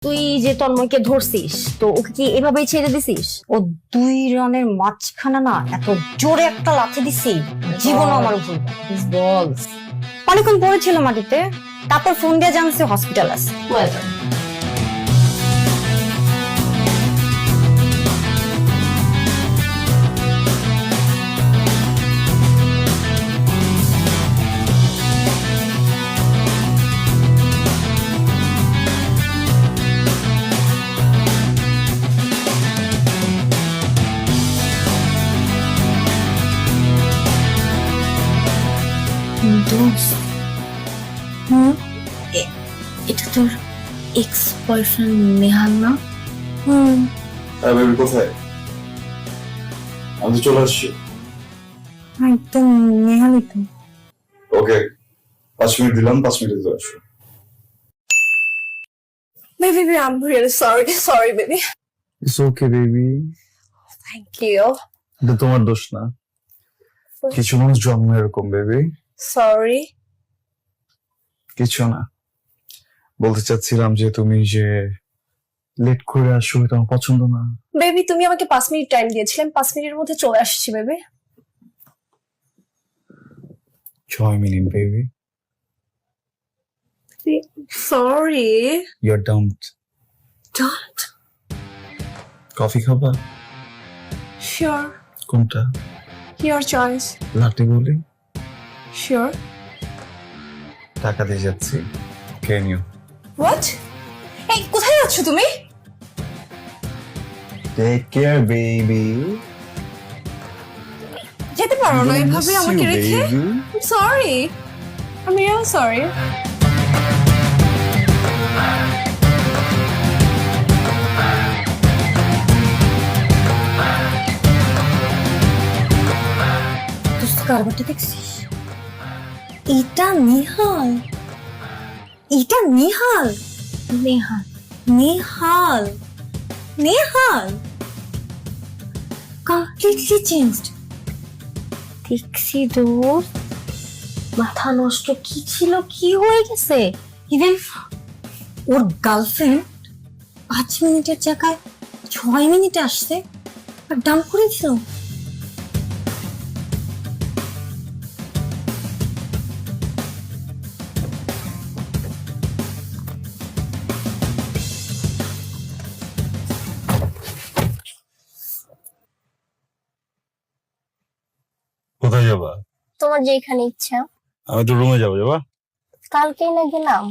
তুই যে তন্ময়কে ধরছিস তো ওকে কি এভাবেই ছেড়ে দিছিস? ও 2 রানের মাঝখানে না এত জোরে একটা লাথি দিছি জীবনও আমার ভুল বল। অনেকক্ষণ পড়েছিল মাটিতে, তারপর ফোন দিয়ে জানছে হসপিটাল আছে। এটা তোর এক্স বয়ফ্রেন্ড নেহাল না? বেবি কোথায়? আমি তো চলে আসছি। একদম নেহালি তো। ওকে, 5 মিনিট দিলাম, 5 মিনিটে চলে আসো। Baby, I'm really sorry, baby. It's okay baby, Thank you. এটা তোমার দোষ না। কিছু মানুষ জন্ম এরকম বেবি। Sorry. কিছু না, বলতে চাচ্ছিলাম যে তুমি যে লেট করে আসো এটা আমার পছন্দ না। বেবি, তুমি আমাকে 5 মিনিট টাইম দিয়েছিলে, 5 মিনিটের মধ্যে চলে আসছি বেবি। 6 মিনিট baby. Sorry. You are dumped. Don't. Coffee খাবা? Sure. কোনটা? Your choice. লাটে বলি। Sure. টাকা দিয়ে যাচ্ছি, খেয়ে নিও। What? এই কোথায় যাচ্ছ তুমি? Take care baby. যেতে পারো না এভাবে আমাকে রেখে। I'm sorry. I'm real sorry. তুই কারবারটা দেখছিস? এটা নিহাল, এটা নিহাল, নেহাল। Nihal, Nihal completely changed. দেখছি দোস্ত, মাথা নষ্ট কি ছিল, কি হয়ে গেছে। ইভেন ওর গার্লফ্রেন্ড 5 মিনিটের জায়গায় 6 মিনিটে আসছে আর ডাম্প করে দিল। কোথায় যাবা? তোমার যেখানে ইচ্ছা। আমি তো রুমে যাবো। যাবা? কালকেই না গেলাম।